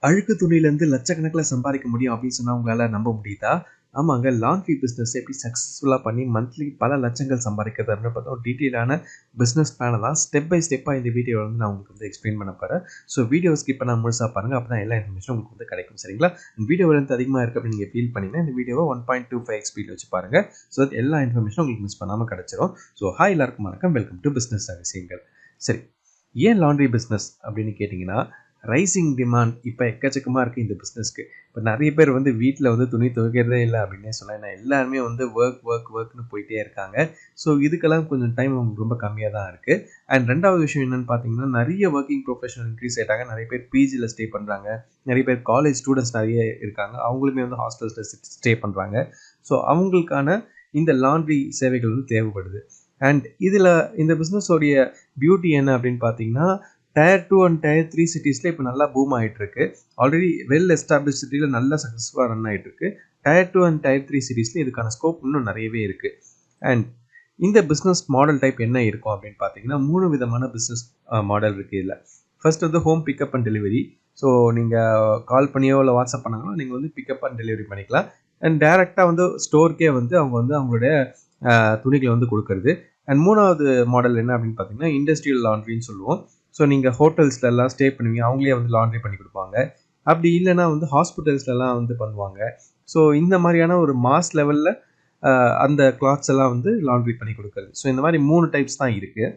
அழுக்கு துணியிலேருந்து லட்சக்கணக்கில் சம்பாதிக்க முடியும் அப்படின்னு சொன்னால் உங்களால் நம்ப முடியுதா? ஆமாங்க. லாண்ட்ரி பிஸ்னஸ் எப்படி சக்ஸஸ்ஃபுல்லாக பண்ணி மந்த்லி பல லட்சங்கள் சம்பாதிக்கிறது அப்படின்னு பார்த்தா ஒரு டீட்டெயிலான பிஸ்னஸ் பிளானை தான் ஸ்டெப் பை ஸ்டெப்பாக இந்த வீடியோவில் வந்து நான் உங்களுக்கு வந்து எக்ஸ்பிளைன் பண்ண போகிறேன். ஸோ வீடியோ ஸ்கிப் பண்ணால் முழுசாக பாருங்கள். அப்போ தான் எல்லா இன்ஃபர்மேஷனும் உங்களுக்கு வந்து கிடைக்கும். சரிங்களா? வீடியோ வந்து அதிகமாக இருக்குது அப்படின்னு நீங்கள் ஃபீல் பண்ணிங்கன்னா இந்த வீடியோவை 1.25 ஸ்பீடில் வச்சு பாருங்கள். ஸோ தட் எல்லா இன்ஃபர்மேஷனும் உங்களுக்கு மிஸ் பண்ணாமல் கிடச்சிரும். ஸோ ஹாய் எல்லாருக்கும் வணக்கம். வெல்கம் டு பிஸ்னஸ் ரகசியங்கள். சரி, ஏன் லாண்ட்ரி பிஸ்னஸ் அப்படின்னு கேட்டிங்கன்னா, ரைசிங் டிமாண்ட் இப்போ எக்கச்சக்கமாக இருக்குது இந்த பிஸ்னஸ்க்கு. இப்போ நிறைய பேர் வந்து வீட்டில் வந்து துணி துவைக்கிறதே இல்லை அப்படின்னே சொல்லலாம். ஏன்னா எல்லாருமே வந்து ஒர்க்னு போயிட்டே இருக்காங்க. ஸோ இதுக்கெல்லாம் கொஞ்சம் டைம் அவங்களுக்கு ரொம்ப கம்மியாக தான் இருக்குது. அண்ட் ரெண்டாவது விஷயம் என்னென்னு பார்த்தீங்கன்னா, நிறைய ஒர்க்கிங் ப்ரொஃபஷனல் இன்க்ரீஸ் ஆகிட்டாங்க. நிறைய பேர் பிஜியில் ஸ்டே பண்ணுறாங்க. நிறைய பேர் காலேஜ் ஸ்டூடெண்ட்ஸ் நிறைய இருக்காங்க. அவங்களுமே வந்து ஹாஸ்டல்ஸில் ஸ்டே பண்ணுறாங்க. ஸோ அவங்களுக்கான இந்த லாண்ட்ரி சேவைகள் வந்து தேவைப்படுது. அண்ட் இதில் இந்த பிஸ்னஸோடைய பியூட்டி என்ன அப்படின்னு பார்த்தீங்கன்னா, Tier 2 அண்ட் Tier 3 சிட்டிஸில் இப்போ நல்லா பூம் ஆகிட்டு இருக்கு. ஆல்ரெடி வெல் எஸ்டாப்ளிஷ் சிட்டியில் நல்லா சக்ஸஸ்ஃபுல்லாக ரன் ஆகிட்டு இருக்கு. Tier 2 அண்ட் Tier 3 சிட்டிஸில் இதுக்கான ஸ்கோப் இன்னும் நிறையவே இருக்குது. அண்ட் இந்த பிஸ்னஸ் மாடல் டைப் என்ன இருக்கும் அப்படின்னு பார்த்தீங்கன்னா, 3 விதமான பிஸ்னஸ் மாடல் இருக்குது இதில். ஃபர்ஸ்ட் வந்து home pickup and delivery. So நீங்கள் கால் பண்ணியோ இல்லை வாட்ஸ்அப் பண்ணாங்களோ நீங்கள் வந்து பிக்கப் அண்ட் டெலிவரி பண்ணிக்கலாம். அண்ட் டேரெக்டாக வந்து ஸ்டோருக்கே வந்து அவங்க வந்து அவங்களுடைய துணிகளை வந்து கொடுக்கறது. அண்ட் மூணாவது மாடல் என்ன அப்படின்னு பார்த்தீங்கன்னா, இண்டஸ்ட்ரியல் லாண்ட்ரின்னு சொல்லுவோம். ஸோ நீங்கள் ஹோட்டல்ஸ்லலாம் ஸ்டே பண்ணுவீங்க, அவங்களே வந்து லாண்ட்ரி பண்ணி கொடுப்பாங்க. அப்படி இல்லைனா வந்து ஹாஸ்பிட்டல்ஸ்லலாம் வந்து பண்ணுவாங்க. ஸோ இந்த மாதிரியான ஒரு மாஸ் லெவலில் அந்த கிளாத்ஸ் எல்லாம் வந்து லாண்ட்ரி பண்ணி கொடுக்குறது. ஸோ இந்த மாதிரி 3 டைப்ஸ் தான் இருக்குது.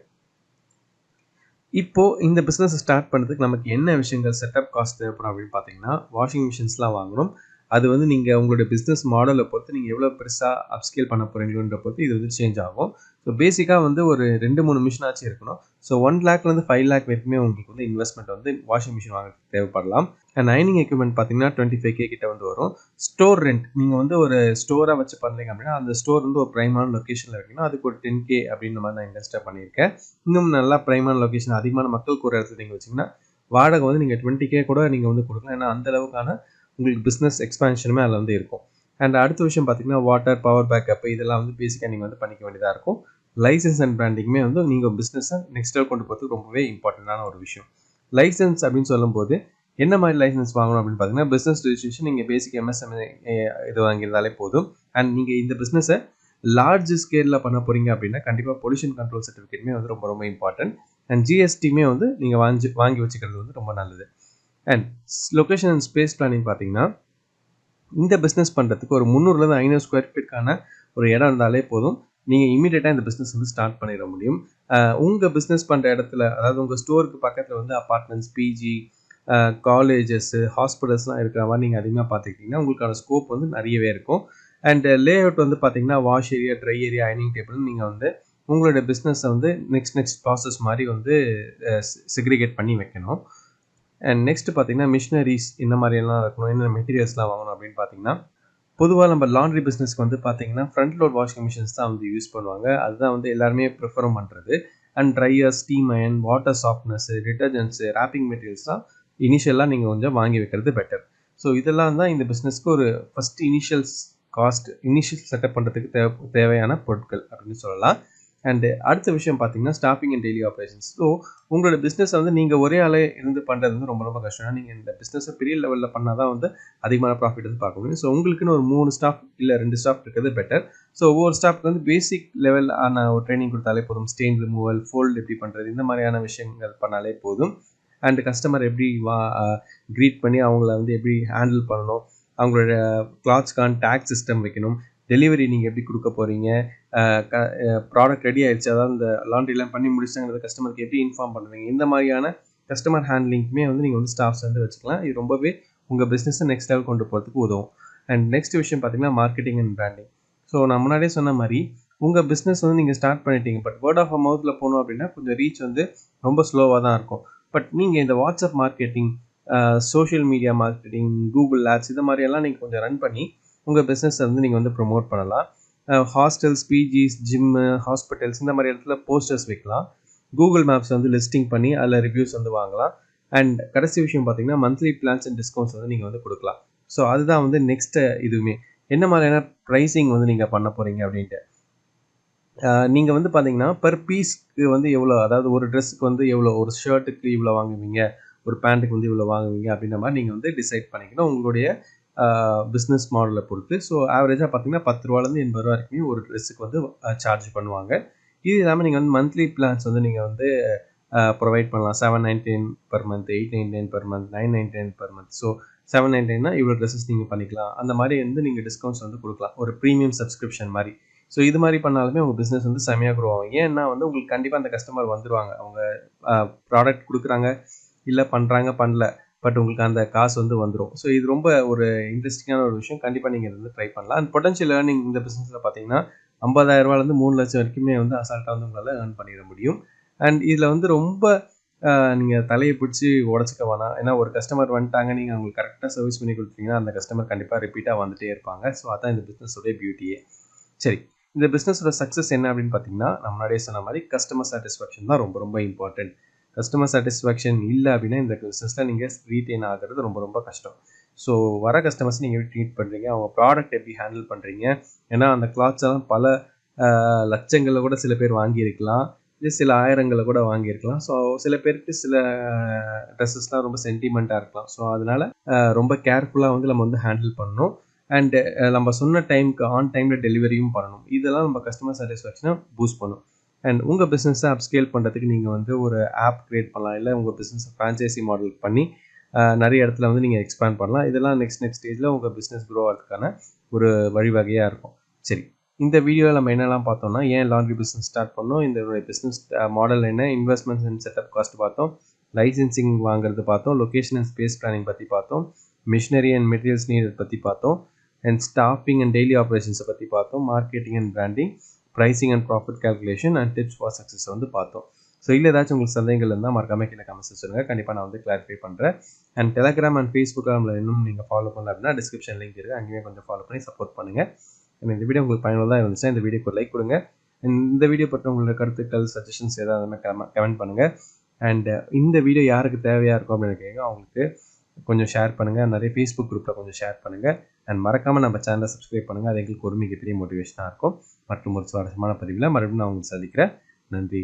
இப்போது இந்த பிஸ்னஸ் ஸ்டார்ட் பண்ணுறதுக்கு நமக்கு என்ன விஷயங்கள் செட்டப் காஸ்ட் தேவைப்படும் அப்படின்னு பார்த்தீங்கன்னா, வாஷிங் மிஷின்ஸ்லாம் வாங்கணும். அது வந்து நீங்கள் உங்களுடைய பிஸ்னஸ் மாடலை பொறுத்து நீங்கள் எவ்வளோ பெருசாக அப்ஸ்கேல் பண்ண போகிறீங்களோன்ற பொறுத்து இது வந்து சேஞ்ச் ஆகும். ஸோ பேசிக்காக வந்து ஒரு 2-3 மிஷினாச்சும் இருக்கணும். ஸோ 1 லேக்லேருந்து 5 லேக் வரைக்குமே உங்களுக்கு வந்து இன்வெஸ்ட்மெண்ட் வந்து வாஷிங் மிஷின் வாங்குறதுக்கு தேவைப்படலாம். அண்ட் அயனிங் எக்யூப்மெண்ட் பார்த்தீங்கன்னா 25K கிட்ட வந்து வரும். ஸ்டோர் ரெண்ட் நீங்கள் வந்து ஒரு ஸ்டோராக வச்சு பண்ணுறீங்க அப்படின்னா, அந்த ஸ்டோர் வந்து ஒரு ப்ரைமான லொக்கேஷனில் இருக்குன்னா அதுக்கு ஒரு 10K அப்படின்ற மாதிரி நான் இன்வெஸ்ட்டாக பண்ணியிருக்கேன். இன்னும் நல்லா ப்ரைமான லொக்கேஷன் அதிகமான மக்கள் கூற இடத்துல நீங்கள் வச்சிங்கன்னா வாடகை வந்து நீங்கள் 20K கூட நீங்கள் வந்து கொடுக்கலாம். ஏன்னா அந்த அளவுக்கான உங்களுக்கு பிஸ்னஸ் எக்ஸ்பான்ஷனுமே அதில் வந்து இருக்கும். அண்ட் அடுத்த விஷயம் பார்த்தீங்கன்னா, வாட்டர், பவர் பேக்கப் இதெல்லாம் வந்து பேசிக்காக நீங்கள் வந்து பண்ணிக்க வேண்டியதாக இருக்கும். லைசன்ஸ் அண்ட் பிராண்டிங்குமே வந்து நீங்கள் பிஸ்னஸை நெக்ஸ்ட் லெவல் கொண்டு போகிறதுக்கு ரொம்பவே இம்பார்ட்டண்டான ஒரு விஷயம். லைசன்ஸ் அப்படின்னு சொல்லும்போது என்ன மாதிரி லைசன்ஸ் வாங்கணும் அப்படின்னு பார்த்தீங்கன்னா, பிஸ்னஸ் ரெஜிஸ்ட்ரேஷன் நீங்கள் பேசிக் MSME இது வாங்கியிருந்தாலே போதும். அண்ட் நீங்கள் இந்த பிஸ்னஸை லார்ஜ் ஸ்கேலில் பண்ண போகிறீங்க அப்படின்னா கண்டிப்பாக பொல்யூஷன் கண்ட்ரோல் சர்டிஃபிகேட்டுமே வந்து ரொம்ப ரொம்ப இம்பார்ட்டன்ட். அண்ட் GSTமே வந்து நீங்கள் வாங்கி வச்சுக்கிறது வந்து ரொம்ப நல்லது. And location and space planning பார்த்தீங்கன்னா, இந்த பிஸ்னஸ் பண்ணுறதுக்கு ஒரு 300லேருந்து 500 ஸ்கொயர் ஃபீட்டுக்கான ஒரு இடம் இருந்தாலே போதும். நீங்கள் இமீடியட்டாக இந்த பிஸ்னஸ் வந்து ஸ்டார்ட் பண்ணிட முடியும். உங்கள் பிஸ்னஸ் பண்ணுற இடத்துல, அதாவது உங்கள் ஸ்டோருக்கு பக்கத்தில் வந்து அப்பார்ட்மெண்ட்ஸ், பிஜி, காலேஜஸ், ஹாஸ்பிட்டல்ஸ்லாம் இருக்கிற மாதிரி நீங்கள் அதிகமாக பார்த்துக்கிட்டிங்கன்னா உங்களுக்கான ஸ்கோப் வந்து நிறையவே இருக்கும். அண்ட் லே அவுட் வந்து பார்த்தீங்கன்னா, வாஷ் ஏரியா, ட்ரை ஏரியா, அயனிங் டேபிள் நீங்கள் வந்து உங்களுடைய பிஸ்னஸை வந்து நெக்ஸ்ட் ப்ராசஸ் மாதிரி வந்து செக்ரிகேட் பண்ணி வைக்கணும். அண்ட் நெக்ஸ்ட் பார்த்தீங்கன்னா, மிஷினரிஸ் இந்த மாதிரியெல்லாம் இருக்கணும். என்னென்ன மெட்டீரியல்ஸ்லாம் வாங்கணும் அப்படின்னு பார்த்தீங்கன்னா, பொதுவாக நம்ம லாண்ட்ரி பிஸ்னஸ்க்கு வந்து பார்த்தீங்கன்னா, ஃப்ரண்ட் லோட் வாஷிங் மிஷின்ஸ் தான் வந்து யூஸ் பண்ணுவாங்க. அதுதான் வந்து எல்லாருமே ப்ரிஃபரும் பண்ணுறது. And dryer, steam iron, water softness, detergents, wrapping மெட்டீரியல்ஸ்லாம் இனிஷியலாக நீங்கள் கொஞ்சம் வாங்கி வைக்கிறது பெட்டர். ஸோ இதெல்லாம் தான் இந்த பிஸ்னஸ்க்கு ஒரு ஃபஸ்ட் இனிஷியல் செட்டப் பண்ணுறதுக்கு தேவையான பொருட்கள் அப்படின்னு சொல்லலாம். அண்டு அடுத்த விஷயம் பார்த்தீங்கன்னா, staffing and daily operations. So உங்களோட பிஸ்னஸ் வந்து நீங்கள் ஒரே ஆளே இருந்து பண்ணுறது வந்து ரொம்ப ரொம்ப கஷ்டம். நீங்கள் இந்த பிஸ்னஸை பெரிய லெவலில் பண்ணால் தான் வந்து அதிகமான ப்ராஃபிட் வந்து பார்க்க முடியும். ஸோ உங்களுக்குன்னு ஒரு 3 ஸ்டாஃப் இல்லை 2 ஸ்டாஃப் இருக்கிறது பெட்டர். ஸோ ஒவ்வொரு ஸ்டாஃப்க்கு வந்து பேசிக் லெவல் ஆன ஒரு ட்ரைனிங் கொடுத்தாலே போதும். ஸ்டெயின் ரிமூவல், ஃபோல்டு எப்படி பண்ணுறது, இந்த மாதிரியான விஷயங்கள் பண்ணாலே போதும். அண்டு கஸ்டமர் எப்படி க்ரீட் பண்ணி அவங்கள வந்து எப்படி ஹேண்டில் பண்ணணும், அவங்களோட கிளாத்ஸ்க்கான டேக் சிஸ்டம் வைக்கணும், டெலிவரி நீங்கள் எப்படி கொடுக்க போகிறீங்க, ப்ராடக்ட் ரெடி ஆயிடுச்சு, அதாவது இந்த லாண்ட்ரிலாம் பண்ணி முடிச்சாங்கிறத கஸ்டமருக்கு எப்படி இன்ஃபார்ம் பண்ணுவீங்க, இந்த மாதிரியான கஸ்டமர் ஹேண்ட்லிங்க்குமே வந்து நீங்கள் வந்து ஸ்டாஃப்ஸ் வந்து வச்சுக்கலாம். இது ரொம்பவே உங்கள் பிஸ்னஸை நெக்ஸ்ட் லெவல் கொண்டு போகிறதுக்கு உதவும். அண்ட் நெக்ஸ்ட் விஷயம் பார்த்தீங்கன்னா, மார்க்கெட்டிங் அண்ட் பிராண்டிங். ஸோ நான் முன்னாடியே சொன்ன மாதிரி உங்கள் பிஸ்னஸ் வந்து நீங்கள் ஸ்டார்ட் பண்ணிட்டீங்க, பட் வேர்ட் ஆஃப் மவுத்தில் போகணும் அப்படின்னா கொஞ்சம் ரீச் வந்து ரொம்ப ஸ்லோவாக தான் இருக்கும். பட் நீங்கள் இந்த WhatsApp marketing, social media marketing, Google ads இது மாதிரியெல்லாம் நீங்கள் கொஞ்சம் ரன் பண்ணி உங்கள் பிஸ்னஸை வந்து நீங்கள் வந்து ப்ரொமோட் பண்ணலாம். ஹாஸ்டல்ஸ், பிஜிஸ், ஜிம்மு, ஹாஸ்பிட்டல்ஸ் இந்த மாதிரி இடத்துல போஸ்டர்ஸ் வைக்கலாம். கூகுள் மேப்ஸ் வந்து லிஸ்டிங் பண்ணி அதில் ரிவ்யூஸ் வந்து வாங்கலாம். அண்ட் கடைசி விஷயம் பார்த்தீங்கன்னா, மந்த்லி பிளான்ஸ் அண்ட் டிஸ்கவுண்ட்ஸ் வந்து நீங்கள் வந்து கொடுக்கலாம். ஸோ அதுதான் வந்து நெக்ஸ்ட்டு இதுவுமே என்ன மாதிரியான ப்ரைஸிங் வந்து நீங்கள் பண்ண போகிறீங்க அப்படின்ட்டு. நீங்கள் வந்து பார்த்தீங்கன்னா, பெர் பீஸ்க்கு வந்து எவ்வளோ, அதாவது ஒரு ட்ரெஸ்ஸுக்கு வந்து எவ்வளோ, ஒரு ஷர்ட்டுக்கு இவ்வளோ வாங்குவீங்க, ஒரு பேண்ட்டுக்கு வந்து இவ்வளோ வாங்குவீங்க அப்படின்ற மாதிரி நீங்கள் வந்து டிசைட் பண்ணிக்கணும் உங்களுடைய பிஸ்னஸ் மாடலை பொறுத்து. ஸோ ஆவரேஜாக பார்த்தீங்கன்னா ₹10 80 வரைக்குமே ஒரு ட்ரெஸ்ஸுக்கு வந்து சார்ஜ் பண்ணுவாங்க. இது இல்லாமல் நீங்கள் வந்து மந்த்லி பிளான்ஸ் வந்து நீங்கள் வந்து ப்ரொவைட் பண்ணலாம். 799 per month, 899 per month, 999 per month. So 799னா இவ்வளோ ட்ரெஸ்ஸஸ் நீங்கள் பண்ணிக்கலாம். அந்த மாதிரி வந்து நீங்கள் டிஸ்கவுண்ட்ஸ் வந்து கொடுக்கலாம். ஒரு ப்ரீமியம் சப்ஸ்கிரிப்ஷன் மாதிரி. ஸோ இது மாதிரி பண்ணாலுமே உங்கள் பிஸ்னஸ் வந்து செமையாக க்ரோ ஆகும். ஏன்னா வந்து உங்களுக்கு கண்டிப்பாக அந்த கஸ்டமர் வந்துடுவாங்க. அவங்க ப்ராடக்ட் கொடுக்குறாங்க, இல்லை பண்ணுறாங்க, பண்ணல. பட் உங்களுக்கு அந்த காசு வந்து வந்துடும். ஸோ இது ரொம்ப ஒரு இன்ட்ரெஸ்டிங்கான ஒரு விஷயம். கண்டிப்பாக நீங்கள் வந்து ட்ரை பண்ணலாம். அண்ட் பொட்டன்ஷியல் ஏர்னிங் இந்த பிஸ்னஸில் பார்த்தீங்கன்னா ₹50,000 3 லட்சம் வரைக்குமே வந்து அசால்ட்டாக வந்து உங்களால் ஏர்ன் பண்ணிட முடியும். அண்ட் இதில் வந்து ரொம்ப நீங்கள் தலையை பிடிச்சி உடச்சிக்க வேணாம். ஏன்னா ஒரு கஸ்டமர் வந்துட்டாங்க, நீங்கள் அவங்களுக்கு கரெக்டாக சர்வீஸ் பண்ணி கொடுத்தீங்கன்னா அந்த கஸ்டமர் கண்டிப்பாக ரிப்பீட்டாக வந்துகிட்டே இருப்பாங்க. ஸோ அதான் இந்த பிஸ்னஸோடைய பியூட்டியே. சரி, இந்த பிஸ்னஸோட சக்ஸஸ் என்ன அப்படின்னு பார்த்தீங்கன்னா, நான் முன்னாடியே சொன்ன மாதிரி கஸ்டமர் சாட்டிஸ்ஃபேக்ஷன் தான் ரொம்ப ரொம்ப இம்பார்ட்டன்ட். கஸ்டமர் சாட்டிஸ்ஃபேக்ஷன் இல்லை அப்படின்னா இந்த பிஸ்னஸில் நீங்கள் ரீட்டைன் ஆகிறது ரொம்ப ரொம்ப கஷ்டம். ஸோ வர கஸ்டமர்ஸ் நீங்கள் எப்படி ட்ரீட் பண்ணுறீங்க, அவங்க ப்ராடக்ட் எப்படி ஹேண்டில் பண்ணுறீங்க. ஏன்னா அந்த கிளாத்ஸ் எல்லாம் பல லட்சங்களில் கூட சில பேர் வாங்கியிருக்கலாம், இல்லை சில ஆயிரங்களில் கூட வாங்கியிருக்கலாம். ஸோ சில பேருக்கு சில ட்ரெஸ்ஸஸ்லாம் ரொம்ப சென்டிமெண்ட்டாக இருக்கலாம். ஸோ அதனால் ரொம்ப கேர்ஃபுல்லாக வந்து நம்ம வந்து ஹேண்டில் பண்ணணும். அண்டு நம்ம சொன்ன டைமுக்கு ஆன் டைமில் டெலிவரியும் பண்ணணும். இதெல்லாம் நம்ம கஸ்டமர் சாட்டிஸ்ஃபேக்ஷனை பூஸ்ட் பண்ணும். அண்ட் உங்கள் பிஸ்னஸை அப்ஸ்கேல் பண்ணுறதுக்கு நீங்கள் வந்து ஒரு ஆப் க்ரியேட் பண்ணலாம், இல்லை உங்கள் பிஸ்னஸை ஃப்ரான்ச்சைசி மாடல் பண்ணி நிறைய இடத்துல வந்து நீங்கள் எக்ஸ்பேண்ட் பண்ணலாம். இதெல்லாம் நெக்ஸ்ட் ஸ்டேஜில் உங்கள் பிஸ்னஸ் க்ரோ ஆகிறதுக்கான ஒரு வழிவகையாக இருக்கும். சரி, இந்த வீடியோவில் நம்ம என்னெல்லாம் பார்த்தோம்னா, ஏன் லாண்ட்ரி பிஸ்னஸ் ஸ்டார்ட் பண்ணோம், இந்த பிஸ்னஸ் மாடல் என்ன, இன்வெஸ்ட்மெண்ட்ஸ் அண்ட் செட்டப் காஸ்ட் பார்த்தோம், லைசன்சிங் வாங்குறது பார்த்தோம், லொக்கேஷன் அண்ட் ஸ்பேஸ் பிளானிங் பற்றி பார்த்தோம், மிஷினரி அண்ட் மெட்டீரியல்ஸ் நீட் பற்றி பார்த்தோம், அண்ட் ஸ்டாஃபிங் அண்ட் டெய்லி ஆப்ரேஷன்ஸை பற்றி பார்த்தோம், marketing and branding, pricing and profit calculation and tips for success வந்து பார்த்தோம். ஸோ இல்லை ஏதாச்சும் உங்களுக்கு சந்தேகங்கள் இருந்தால் மறக்காம கீழே கமெண்ட்ஸ் சொல்லுங்கள். கண்டிப்பாக நான் வந்து கிளாரிஃபை பண்ணுறேன். அண்ட் டெலகிராம் அண்ட் ஃபேஸ்புக்கில் நம்மளை இன்னும் நீங்கள் ஃபாலோ பண்ணல அப்படின்னா டிஸ்கிரிப்ஷன் லிங்க் இருக்குது, அங்கேயுமே கொஞ்சம் ஃபாலோ பண்ணி சப்போர்ட் பண்ணுங்கள். இந்த வீடியோ உங்களுக்கு பயனுள்ளதாக இருந்துச்சுன்னா இந்த வீடியோக்கு ஒரு லைக் கொடுங்க. இந்த வீடியோ பற்றி உங்களோட கருத்துக்கள், சஜஷன்ஸ் ஏதாவது கமெண்ட் பண்ணுங்கள். அண்ட் இந்த வீடியோ யாருக்கு தேவையாக இருக்கும் அப்படின்னு கேட்க அவங்களுக்கு கொஞ்சம் ஷேர் பண்ணுங்கள். நிறைய ஃபேஸ்புக் குரூப்பில் கொஞ்சம் ஷேர் பண்ணுங்கள். அண்ட் மறக்காமல் நம்ம சேனலை சப்ஸ்கிரைப் பண்ணுங்கள். அது எங்களுக்கு ஒரு மிகப்பெரிய மோட்டிவேஷனாக இருக்கும். மற்றும் ஒரு சுவாரஸ்யமான பதிவில் மறுபடியும் நான் உங்களுக்கு சந்திக்கிறேன். நன்றி.